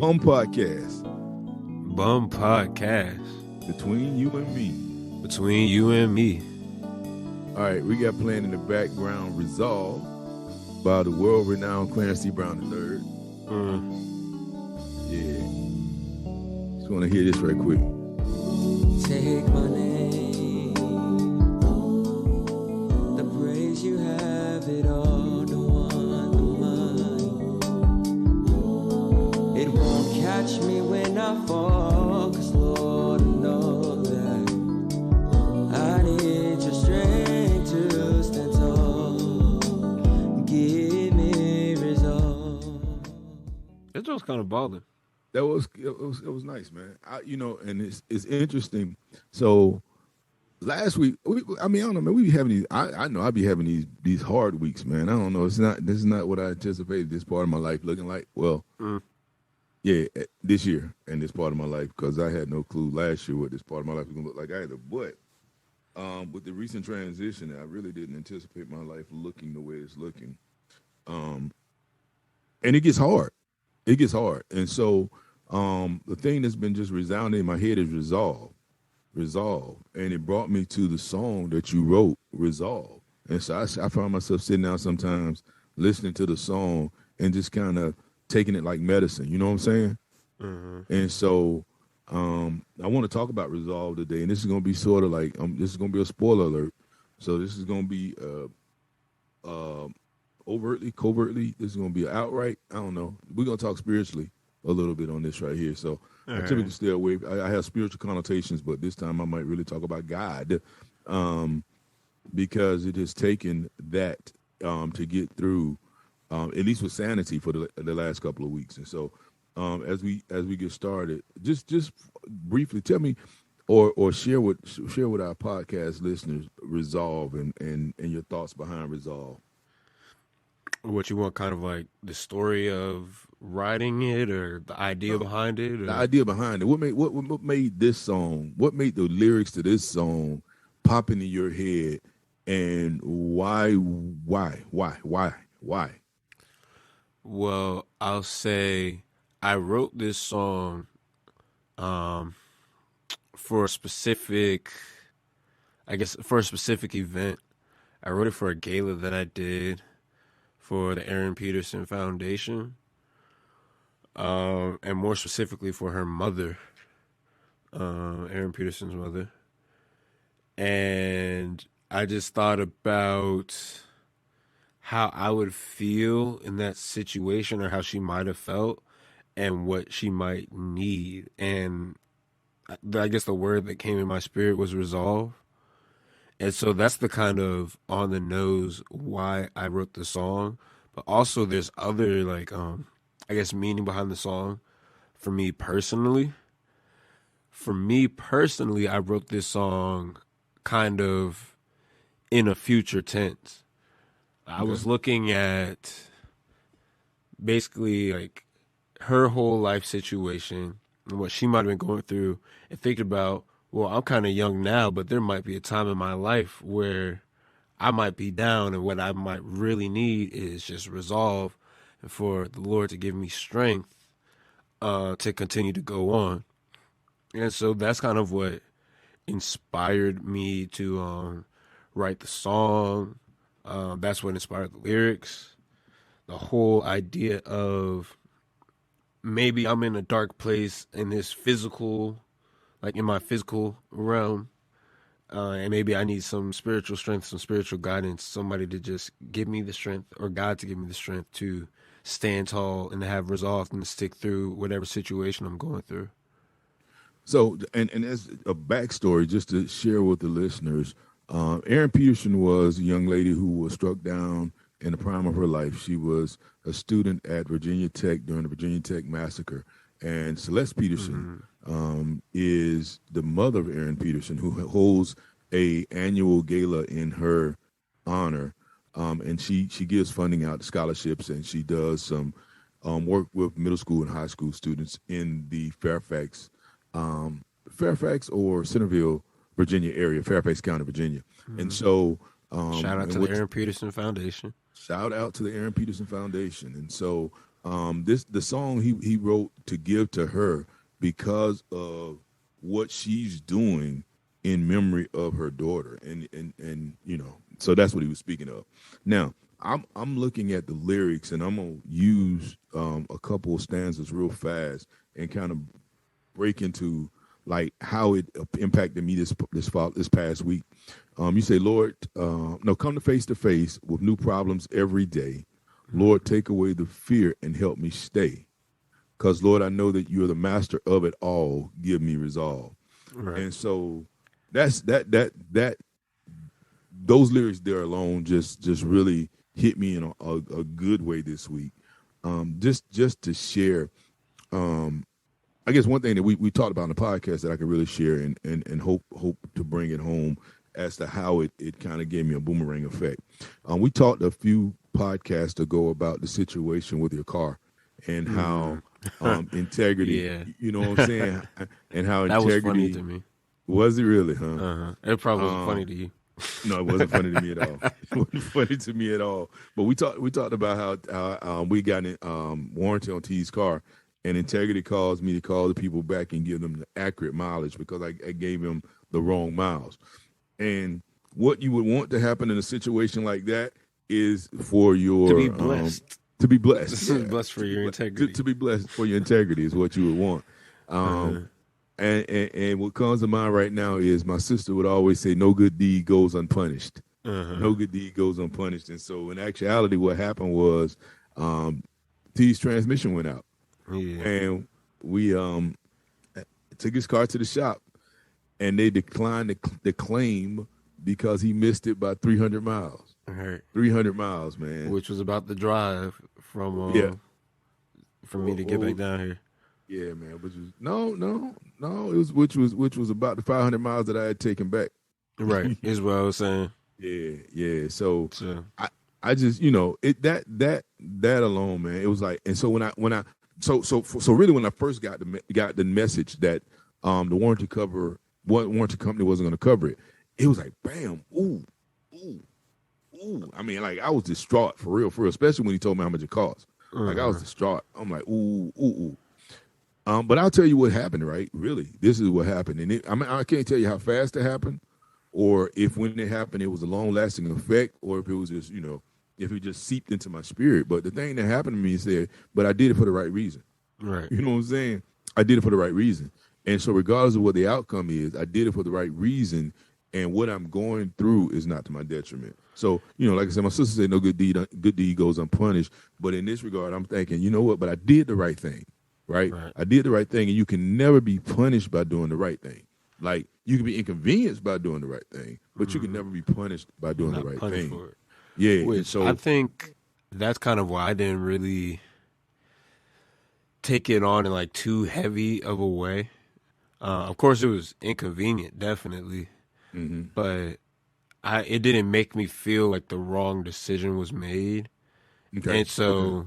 Bum Podcast. Bum Podcast. Between you and me. Between you and me. All right, we got playing in the background Resolve by the world-renowned Clarence C. Brown III. Yeah. Just want to hear this right quick. Take my name, the praise you have it all, the one, the mine. It won't catch me when I fall, 'cause Lord, I know that I need your strength to stand tall. Give me resolve. That was kind of balling. That was it was nice, man. And it's interesting. So last week, I don't know, man. We be having these. I know I be having these hard weeks, man. I don't know. This is not what I anticipated this part of my life looking like. Well, yeah, this year and this part of my life, because I had no clue last year what this part of my life was gonna look like either. But with the recent transition, I really didn't anticipate my life looking the way it's looking. And it gets hard. It gets hard. And so the thing that's been just resounding in my head is resolve. And it brought me to the song that you wrote, Resolve. And so I found myself sitting down sometimes listening to the song and just kind of taking it like medicine. You know what I'm saying? Mm-hmm. And so I want to talk about resolve today. And this is going to be sort of like, this is going to be a spoiler alert. So this is going to be overtly, covertly. This is going to be outright. I don't know. We're going to talk spiritually a little bit on this right here. So I typically stay away. I have spiritual connotations, but this time I might really talk about God because it has taken that to get through, at least with sanity for the last couple of weeks. And so as we get started, just briefly tell me or share with our podcast listeners Resolve and your thoughts behind Resolve. What you want, kind of like the story of writing it, or the idea behind it? Or? The idea behind it. What made this song? What made the lyrics to this song pop into your head? And why? Well, I'll say I wrote this song for a specific event. I wrote it for a gala that I did for the Aaron Peterson Foundation, and more specifically for her mother, Aaron Peterson's mother. And I just thought about how I would feel in that situation, or how she might have felt, and what she might need. And I guess the word that came in my spirit was resolve. And so that's the kind of on the nose why I wrote the song. But also there's other meaning behind the song for me personally. I wrote this song kind of in a future tense. I was looking at basically like her whole life situation and what she might have been going through, and thinking about, well, I'm kind of young now, but there might be a time in my life where I might be down, and what I might really need is just resolve, and for the Lord to give me strength to continue to go on. And so that's kind of what inspired me to write the song. That's what inspired the lyrics. The whole idea of maybe I'm in a dark place in this physical, like in my physical realm, and maybe I need some spiritual strength, some spiritual guidance, somebody to just give me the strength, or God to give me the strength to stand tall and to have resolve and to stick through whatever situation I'm going through. So, and as a backstory, just to share with the listeners, Erin Peterson was a young lady who was struck down in the prime of her life. She was a student at Virginia Tech during the Virginia Tech massacre. And Celeste Peterson is the mother of Erin Peterson, who holds a annual gala in her honor. And she gives funding out to scholarships, and she does some work with middle school and high school students in the Fairfax or Centerville, Virginia area, Fairfax County, Virginia. And so shout out to the Aaron Peterson Foundation. Shout out to the Aaron Peterson Foundation. And so the song he wrote to give to her because of what she's doing in memory of her daughter, and so that's what he was speaking of. Now I'm looking at the lyrics, and I'm gonna use a couple of stanzas real fast and kind of break into like how it impacted me this past week. You say, Lord, no, come to face with new problems every day. Lord, take away the fear and help me stay. Because, Lord, I know that you're the master of it all. Give me resolve. Right. And so that's those lyrics there alone just really hit me in a good way this week. Just to share, I guess one thing that we talked about in the podcast that I could really share and hope to bring it home as to how it kind of gave me a boomerang effect. We talked a few podcasts ago about the situation with your car and how integrity, Yeah. you know what I'm saying, and how That was funny integrity to me. was it really, huh? It probably wasn't funny to you. No, it wasn't funny to me at all. It wasn't funny to me at all. But we talked about how we got an warranty on T's car, and integrity calls me to call the people back and give them the accurate mileage because I gave him the wrong miles. And what you would want to happen in a situation like that is for your To be blessed. to be blessed, yeah. Blessed for your integrity. To be blessed for your integrity is what you would want. And what comes to mind right now is my sister would always say, "No good deed goes unpunished." No good deed goes unpunished. And so, in actuality, what happened was T's transmission went out, and we took his car to the shop, and they declined the claim because he missed it by 300 miles. Right. 300 miles, man. Which was about the drive from for me to get back down here. Yeah, man. Which was no. It was which was about the 500 miles that I had taken back. Right, is what I was saying. Yeah. So I just that alone, man. It was like, and so when I really when I first got the message that the warranty company wasn't going to cover it, it was like bam, ooh. I mean, like I was distraught for real, especially when he told me how much it cost. Like I was distraught. I'm like ooh. But I'll tell you what happened, right? Really, this is what happened, and I can't tell you how fast it happened, or if when it happened it was a long-lasting effect, or if it was just if it just seeped into my spirit. But the thing that happened to me is that, but I did it for the right reason. Right. You know what I'm saying? I did it for the right reason, and so regardless of what the outcome is, I did it for the right reason, and what I'm going through is not to my detriment. So like I said, my sister said, "No good deed goes unpunished." But in this regard, I'm thinking, you know what? But I did the right thing. Right? I did the right thing, and you can never be punished by doing the right thing. Like you can be inconvenienced by doing the right thing, but you can never be punished by doing the right thing. For it. Yeah, Which so I think that's kind of why I didn't really take it on in like too heavy of a way. Of course, it was inconvenient, definitely, but it didn't make me feel like the wrong decision was made, and so.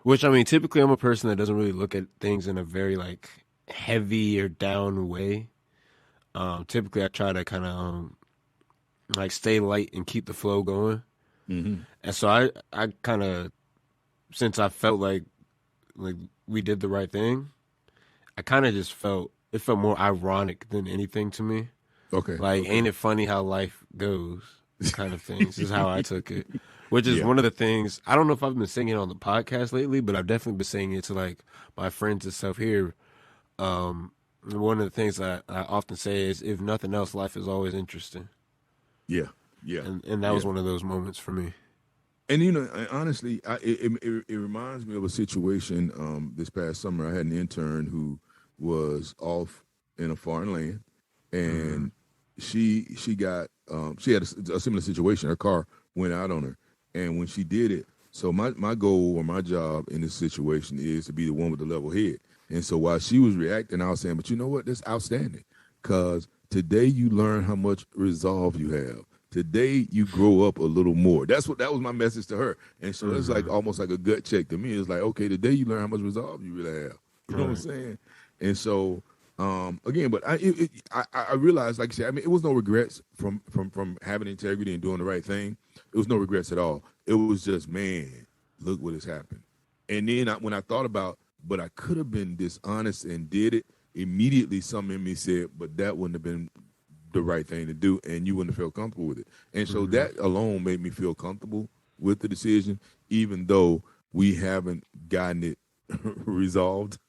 Which, I mean, typically I'm a person that doesn't really look at things in a very, like, heavy or down way. Typically I try to kind of, like, stay light and keep the flow going. And so I kind of, since I felt like we did the right thing, I kind of just felt more ironic than anything to me. Okay. Like, ain't it funny how life goes kind of thing. This is how I took it. Which is one of the things, I don't know if I've been saying it on the podcast lately, but I've definitely been saying it to like my friends and stuff here. One of the things I often say is, if nothing else, life is always interesting. Yeah. And that was one of those moments for me. And honestly, it reminds me of a situation this past summer. I had an intern who was off in a foreign land, and she had a similar situation. Her car went out on her. And when she did it, so my goal or my job in this situation is to be the one with the level head. And so while she was reacting, I was saying, but you know what? That's outstanding. Because today you learn how much resolve you have. Today you grow up a little more. That was my message to her. And so it's like almost like a gut check to me. It's like, okay, today you learn how much resolve you really have. You know what I'm saying? And so again, but I realized, like I said, I mean, it was no regrets from having integrity and doing the right thing. It was no regrets at all. It was just, man, look what has happened. And then when I thought about, but I could have been dishonest and did it, immediately something in me said, but that wouldn't have been the right thing to do, and you wouldn't have felt comfortable with it. And so that alone made me feel comfortable with the decision, even though we haven't gotten it resolved.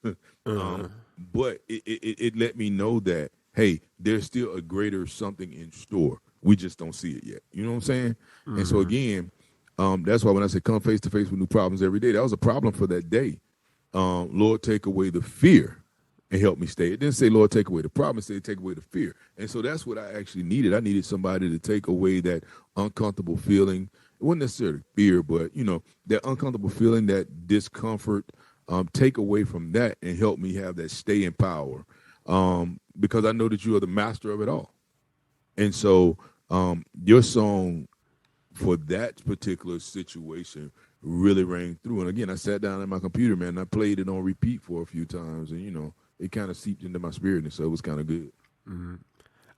But it let me know that, hey, there's still a greater something in store. We just don't see it yet. You know what I'm saying? And so again, that's why when I say come face to face with new problems every day, that was a problem for that day. Lord, take away the fear and help me stay. It didn't say, Lord, take away the problem. It said, take away the fear. And so that's what I actually needed. I needed somebody to take away that uncomfortable feeling. It wasn't necessarily fear, but, that uncomfortable feeling, that discomfort, take away from that and help me have that stay in power. Because I know that you are the master of it all. And so your song for that particular situation really rang through. And again, I sat down at my computer, man, and I played it on repeat for a few times. And, it kind of seeped into my spirit, and so it was kind of good. Mm-hmm.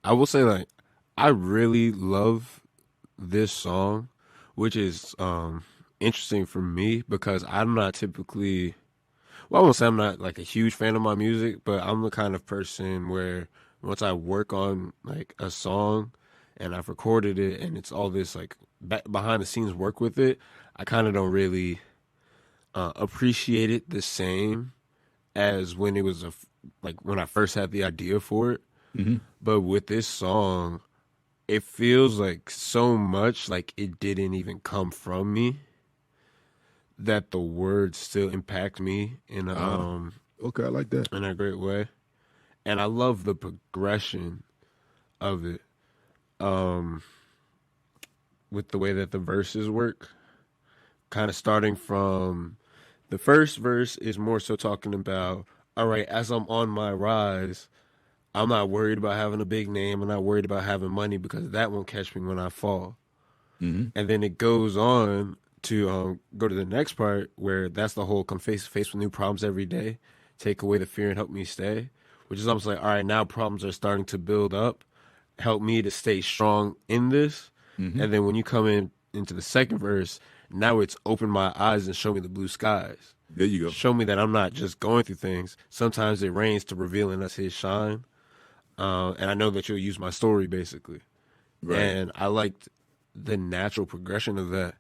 I will say, like, I really love this song, which is interesting for me because I'm not typically, well, I won't say I'm not like a huge fan of my music, but I'm the kind of person where once I work on like a song and I've recorded it and it's all this like behind the scenes work with it, I kind of don't really appreciate it the same as when it was like when I first had the idea for it. Mm-hmm. But with this song, it feels like so much like it didn't even come from me, that the words still impact me in a okay, I like that. in a great way. And I love the progression of it. With the way that the verses work. Kind of starting from the first verse is more so talking about, all right, as I'm on my rise, I'm not worried about having a big name. I'm not worried about having money because that won't catch me when I fall. Mm-hmm. And then it goes on to go to the next part where that's the whole come face to face with new problems every day, take away the fear and help me stay, which is almost like, all right, now problems are starting to build up. Help me to stay strong in this. Mm-hmm. And then when you come into the second verse, now it's open my eyes and show me the blue skies. There you go. Show me that I'm not just going through things. Sometimes it rains to reveal in us his shine. And I know that you'll use my story, basically. Right. And I liked the natural progression of that.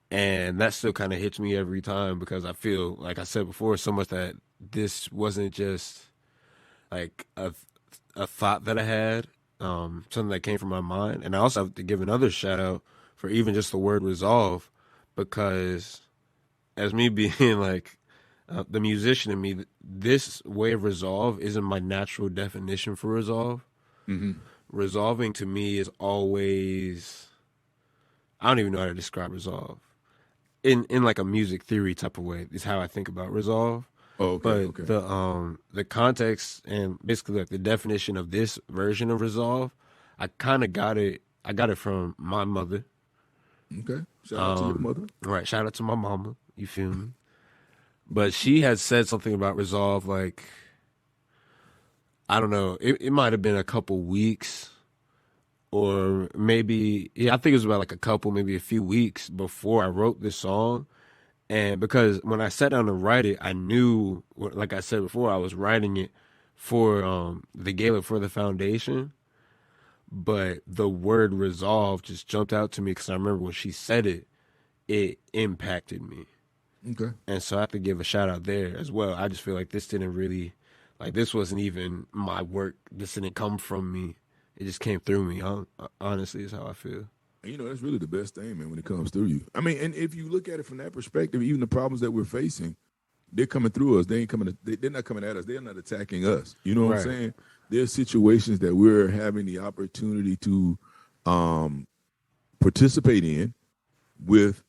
And that still kind of hits me every time because I feel, like I said before, so much that this wasn't just like a thought that I had, something that came from my mind. And I also have to give another shout out for even just the word resolve, because as me being like the musician in me, this way of resolve isn't my natural definition for resolve. Mm-hmm. Resolving to me is always, I don't even know how to describe resolve. In like a music theory type of way is how I think about resolve. Oh, okay. But the context and basically like the definition of this version of resolve, I kind of got it. I got it from my mother. Okay. Shout out to your mother. Right. Shout out to my mama. You feel me? But she had said something about resolve, like, I don't know. It might have been a couple weeks or maybe, I think it was about like a couple, maybe a few weeks before I wrote this song. And because when I sat down to write it, I knew, like I said before, I was writing it for the gala for the foundation. But the word resolve just jumped out to me because I remember when she said it, it impacted me. Okay. And so I have to give a shout out there as well. I just feel like this didn't really, like this wasn't even my work. This didn't come from me. It just came through me. Honestly, is how I feel. And, that's really the best thing, man, when it comes through you. I mean, and if you look at it from that perspective, even the problems that we're facing, they're coming through us. They're not coming at us. They're not attacking us. You know what I'm saying? There's situations that we're having the opportunity to participate in with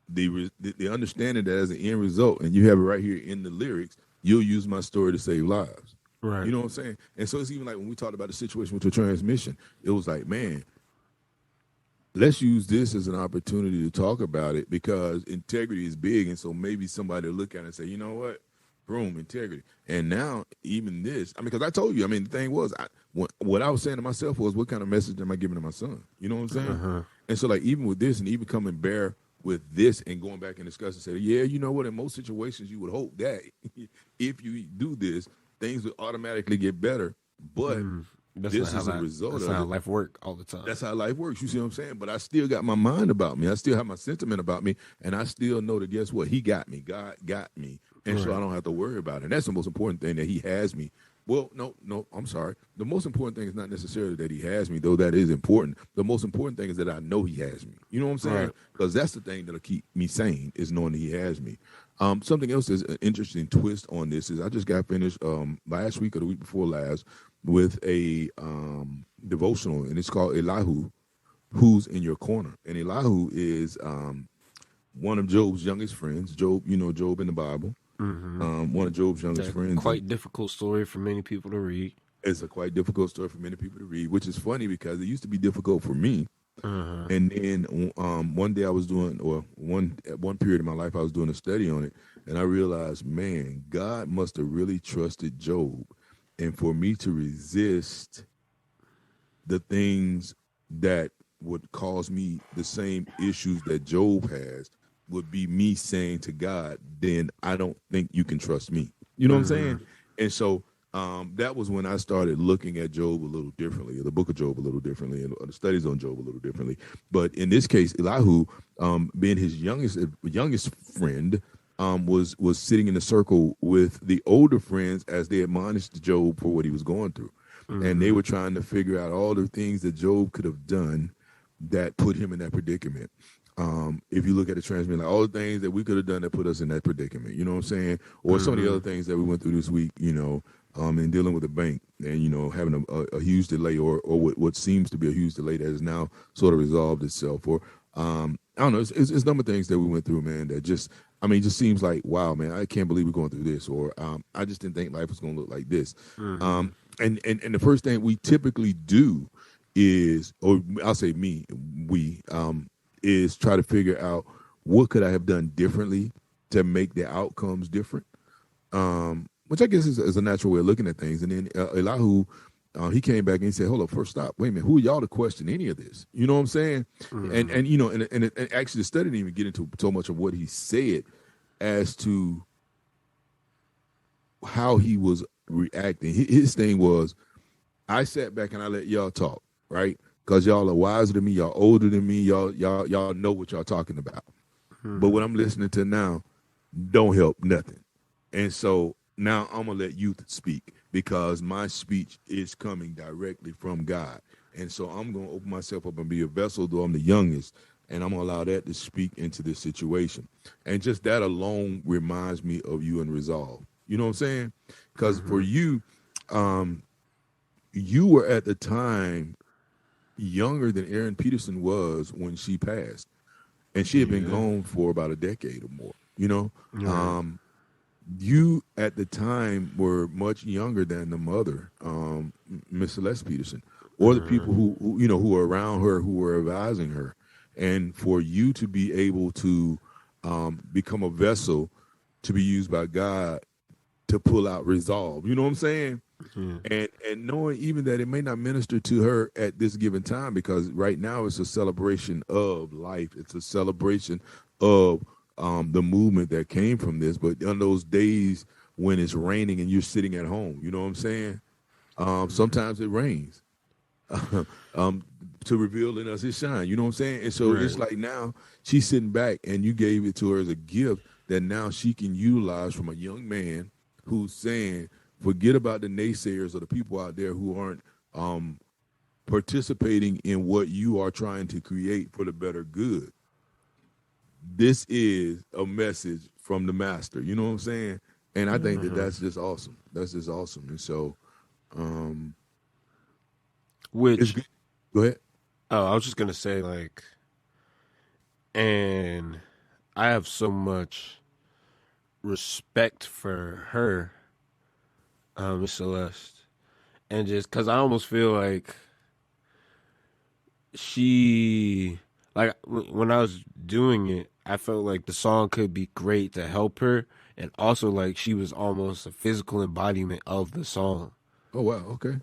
the understanding that as an end result, and you have it right here in the lyrics, you'll use my story to save lives. Right. You know what I'm saying? And so it's even like when we talked about the situation with the transmission, it was like, man, let's use this as an opportunity to talk about it because integrity is big. And so maybe somebody will look at it and say, you know what? Boom, integrity. And now even this, I mean, because I told you, I mean, the thing was, what I was saying to myself was, what kind of message am I giving to my son? You know what I'm saying? Uh-huh. And so like even with this and even coming bare with this and going back and discussing, say, yeah, you know what? In most situations, you would hope that if you do this, things would automatically get better. But That's not this how is a result that's of not how it. life work all the time. That's how life works. You see what I'm saying? But I still got my mind about me. I still have my sentiment about me. And I still know that, guess what? He got me. God got me. And so I don't have to worry about it. And that's the most important thing, that he has me. Well, no, I'm sorry. The most important thing is not necessarily that he has me, though that is important. The most important thing is that I know he has me. You know what I'm saying? Right. Because that's the thing that'll keep me sane, is knowing that he has me. Something else is an interesting twist on this is I just got finished last week or the week before last with a devotional, and it's called Elihu, Who's in Your Corner. And Elihu is one of Job's youngest friends. Job, you know Job in the Bible. One of Job's youngest friends. Quite difficult story for many people to read. It's a quite difficult story for many people to read, which is funny because it used to be difficult for me. And then one day I was doing, at one period of my life, I was doing a study on it, and I realized, man, God must have really trusted Job. And for me to resist the things that would cause me the same issues that Job has would be me saying to God, then I don't think you can trust me. You know what I'm saying? And so that was when I started looking at Job a little differently, the book of Job a little differently, and the studies on Job a little differently. But in this case, Elihu, being his youngest friend, was sitting in a circle with the older friends as they admonished Job for what he was going through. And they were trying to figure out all the things that Job could have done that put him in that predicament. If you look at the transmission, like all the things that we could have done that put us in that predicament, you know what I'm saying? Or some of the other things that we went through this week, in dealing with the bank and, having a huge delay or what seems to be a huge delay that has now sort of resolved itself. Or, I don't know, it's a number of things that we went through, man, that just seems like, wow, man, I can't believe we're going through this. Or I just didn't think life was going to look like this. And the first thing we typically do is, or I'll say is try to figure out what could I have done differently to make the outcomes different, which I guess is a natural way of looking at things. And then Elihu, he came back and he said, hold up, first stop, wait a minute, who are y'all to question any of this? You know what I'm saying? And actually the study didn't even get into so much of what he said as to how he was reacting. His thing was, I sat back and I let y'all talk, right? Because y'all are wiser than me, y'all older than me, y'all know what y'all talking about. But what I'm listening to now don't help nothing. And so now I'm gonna let you speak because my speech is coming directly from God. And so I'm gonna open myself up and be a vessel, though I'm the youngest, and I'm gonna allow that to speak into this situation. And just that alone reminds me of you and resolve. You know what I'm saying? Because for you, you were at the time younger than Erin Peterson was when she passed, and she had been gone for about a decade or more. You at the time were much younger than the mother, Miss Celeste Peterson, or the people who were around her, who were advising her, and for you to be able to become a vessel to be used by God to pull out resolve. You know what I'm saying? And knowing even that it may not minister to her at this given time, because right now it's a celebration of life. It's a celebration of the movement that came from this. But on those days when it's raining and you're sitting at home, you know what I'm saying? Sometimes it rains to reveal in us his shine. You know what I'm saying? And so it's like now she's sitting back and you gave it to her as a gift that now she can utilize from a young man who's saying, forget about the naysayers or the people out there who aren't participating in what you are trying to create for the better good. This is a message from the master. You know what I'm saying? And I think that that's just awesome. That's just awesome. And so, which, go ahead. Oh, I was just going to say, and I have so much respect for her, Miss Celeste, and just because I almost feel like she, when I was doing it, I felt like the song could be great to help her, and also like she was almost a physical embodiment of the song. Oh wow, okay.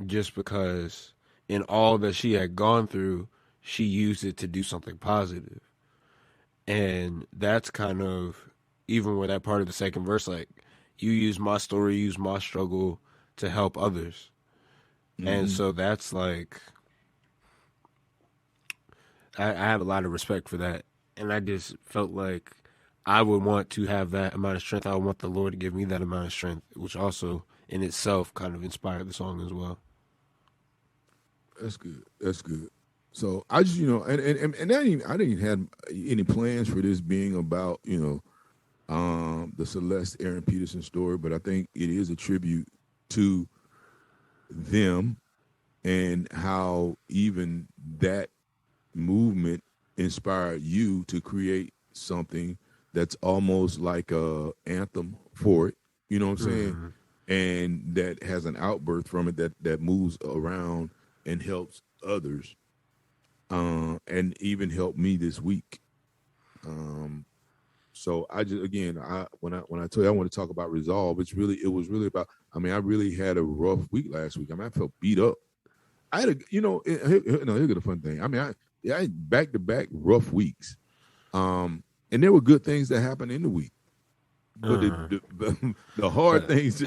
Just because in all that she had gone through, she used it to do something positive. And that's kind of even with that part of the second verse, like you use my story, use my struggle to help others. And Mm-hmm. so that's like I have a lot of respect for that. And I just felt like I would want to have that amount of strength. I would want the Lord to give me that amount of strength, which also in itself kind of inspired the song as well. That's good. That's good. So I just, and I didn't have any plans for this being about, the Celeste Aaron Peterson story, but I think it is a tribute to them and how even that movement inspired you to create something that's almost like a anthem for it. You know what I'm saying? Mm-hmm. And that has an outburst from it that moves around and helps others, and even helped me this week. Um, so I just again, when I tell you I want to talk about resolve, it was really about. I mean, I really had a rough week last week. I mean, I felt beat up. I had a here's the fun thing. I mean, I had back to back rough weeks, and there were good things that happened in the week, but the hard But things.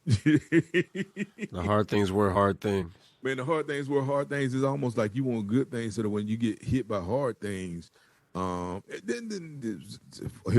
the hard things were hard things. Man, the hard things were hard things. It's almost like you want good things, so that when you get hit by hard things, here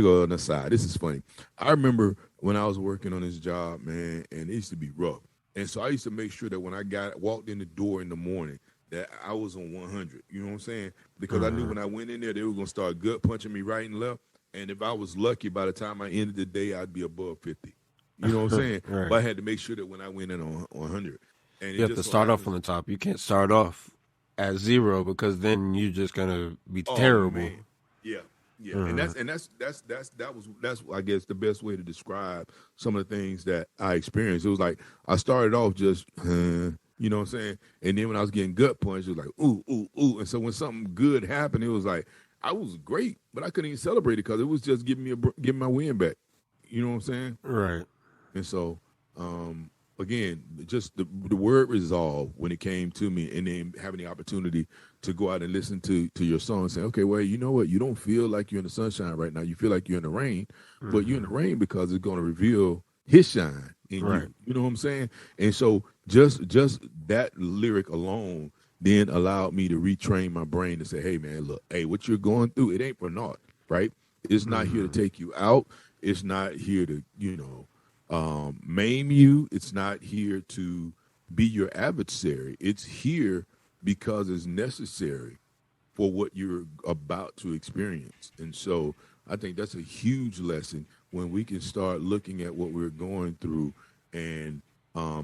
go on the side. This is funny. I remember when I was working on this job, man, and it used to be rough. And so I used to make sure that when I walked in the door in the morning, that I was on 100. You know what I'm saying? Because I knew when I went in there, they were gonna start gut punching me right and left. And if I was lucky, by the time I ended the day, I'd be above 50. You know what I'm saying? Right. But I had to make sure that when I went in on 100. And You have to start off on the top. You can't start off at zero because then you're just gonna be terrible. Man. Yeah, yeah, and that's I guess the best way to describe some of the things that I experienced. It was like I started off just, you know what I'm saying, and then when I was getting gut punched, it was like ooh, ooh, ooh, and so when something good happened, it was like I was great, but I couldn't even celebrate it because it was just giving my win back. You know what I'm saying? Right. And so, again, just the word resolve when it came to me, and then having the opportunity to go out and listen to your song and say, okay, well, you know what? You don't feel like you're in the sunshine right now. You feel like you're in the rain, but you're in the rain because it's going to reveal His shine in Right. you. You know what I'm saying? And so, just that lyric alone then allowed me to retrain my brain to say, hey, man, look, hey, what you're going through, it ain't for naught, right? It's not here to take you out. It's not here to, maim you. It's not here to be your adversary. It's here because it's necessary for what you're about to experience. And so I think that's a huge lesson when we can start looking at what we're going through and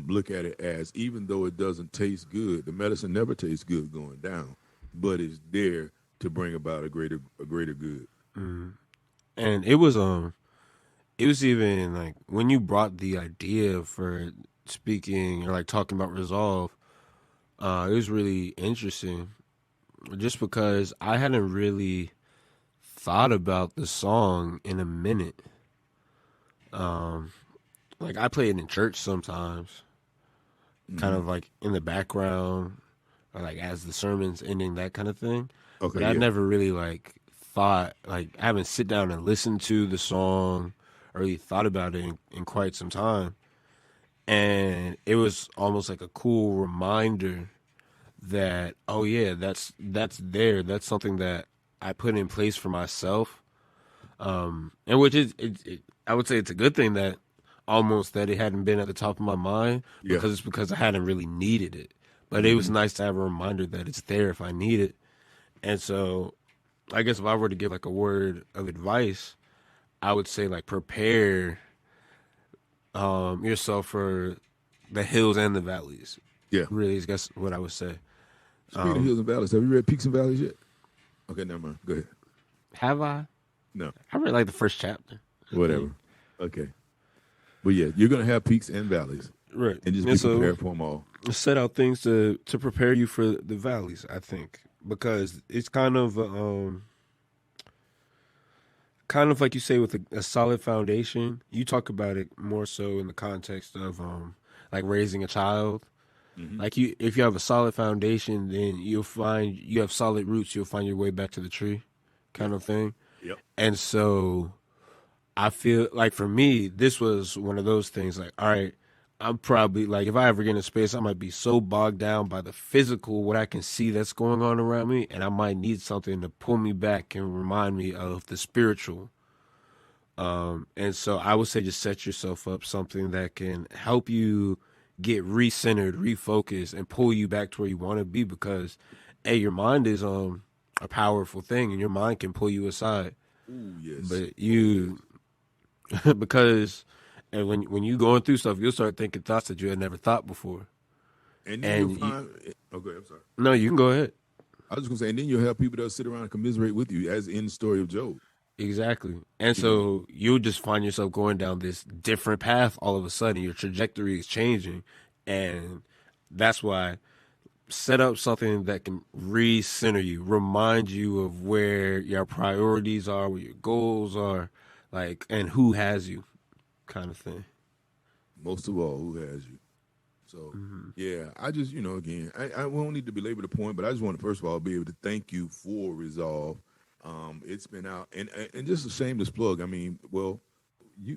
look at it as, even though it doesn't taste good, the medicine never tastes good going down, but it's there to bring about a greater good. And it was even like when you brought the idea for speaking or like talking about resolve, it was really interesting just because I hadn't really thought about the song in a minute. Like I play it in church sometimes, kind of like in the background or like as the sermon's ending, that kind of thing. Okay, But I yeah. never really like thought, like I haven't sit down and listened to the song or really thought about it in quite some time. And it was almost like a cool reminder that, oh yeah, that's there. That's something that I put in place for myself. And which is, I would say it's a good thing that almost that it hadn't been at the top of my mind Yeah. because I hadn't really needed it. But it was nice to have a reminder that it's there if I need it. And so I guess if I were to give like a word of advice, I would say like prepare yourself for the hills and the valleys. Yeah. Really, is guess what I would say. Speaking of hills and valleys, have you read Peaks and Valleys yet? Okay, never mind. Go ahead. Have I? No, I read like the first chapter. whatever. Okay. But yeah, you're going to have peaks and valleys, Right. and just And be so prepared for them all. set out things to prepare you for the valleys, I think, because it's kind of like you say with a solid foundation. You talk about it more so in the context of like raising a child. Like if you have a solid foundation, then you'll find you have solid roots. You'll find your way back to the tree, kind of thing. Yep. And so I feel like for me, this was one of those things. Like, all right, I'm probably like, if I ever get in space, I might be so bogged down by the physical, what I can see that's going on around me, and I might need something to pull me back and remind me of the spiritual. And so I would say just set yourself up something that can help you get recentered, refocused, and pull you back to where you want to be. Because, hey, your mind is a powerful thing, and your mind can pull you aside. Ooh, yes. But you, because, and when you going through stuff, you'll start thinking thoughts that you had never thought before. And then you'll find. Okay, I'm sorry. No, you can go ahead. I was just gonna say, and then you'll have people that'll sit around and commiserate with you, as in the story of Job. Exactly. And so you'll just find yourself going down this different path all of a sudden. Your trajectory is changing. And that's why set up something that can recenter you, remind you of where your priorities are, where your goals are, like, and who has you, kind of thing. Most of all, who has you? So, yeah, I just, again, I won't need to belabor the point, but I just want to, first of all, be able to thank you for Resolve. It's been out, and just a shameless plug. I mean,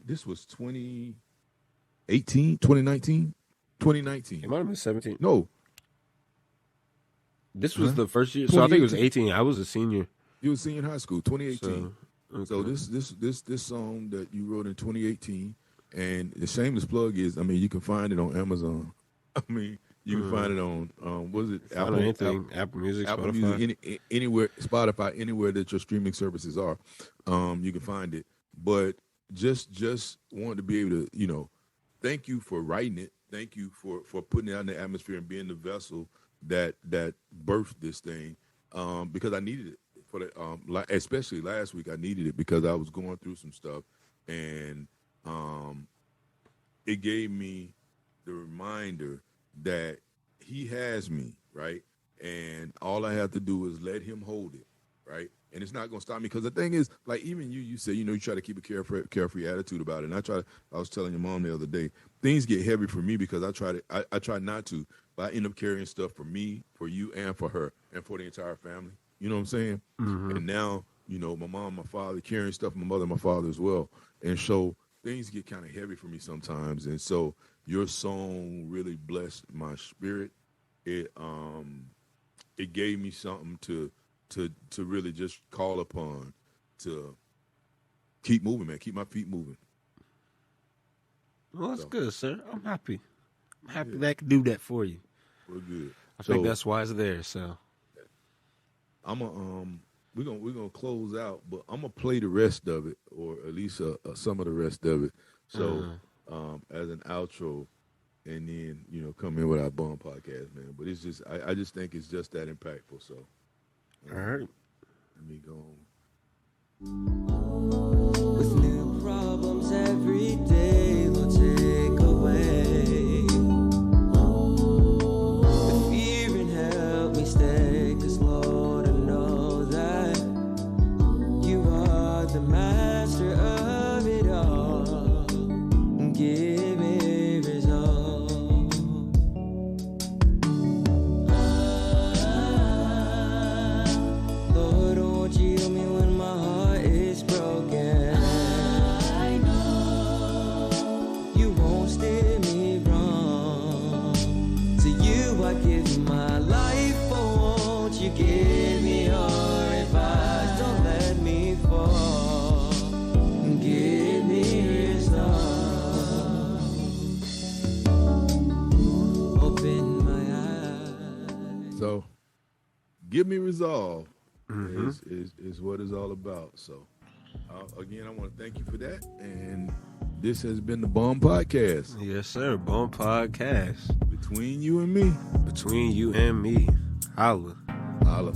this was 2018, 2019, 2019. It might have been 17. No, this was the first year. So I think it was 18. I was a senior. You were a senior in high school, 2018. So this song that you wrote in 2018, and the shameless plug is, I mean, you can find it on Amazon. I mean, you can find it on what is it? Apple Music, Apple Spotify. Music, anywhere, Spotify, anywhere that your streaming services are, you can find it. But just wanted to be able to, thank you for writing it. Thank you for putting it out in the atmosphere and being the vessel that birthed this thing. Because I needed it for the especially last week. I needed it because I was going through some stuff, and it gave me the reminder that he has me, right? And all I have to do is let him hold it, right? And it's not going to stop me, because the thing is, like, even you say, you try to keep a carefree attitude about it. And I was telling your mom the other day, things get heavy for me because I try not to, but I end up carrying stuff for me, for you, and for her, and for the entire family. You know what I'm saying? Mm-hmm. And now, my mom, my father, carrying stuff, my mother, my father as well. And so things get kind of heavy for me sometimes. And so your song really blessed my spirit. It gave me something to really just call upon to keep moving, man. Keep my feet moving. Well, that's good, sir. I'm happy. That I can do that for you. We're good. I think that's why it's there. So we're gonna close out, but I'm gonna play the rest of it, or at least some of the rest of it. So as an outro, and then come in with our Bum podcast, man. But it's just I just think it's just that impactful. So all right, let me go on. With new problems every day, Lord, take away the fear and help me stay. 'Cause Lord, I know that you are the master of it all. Give me resolve. Lord, won't you heal me when my heart is broken? I know you won't steer me wrong. To you I give my life, but won't you give me your advice? Don't let me fall. Give me resolve. Open my eyes. So, give me resolve is what it's all about. So, again, I want to thank you for that. And this has been the Bum Podcast. yes, sir. Bum podcast Between you and me. between you and me. Holla. Holla.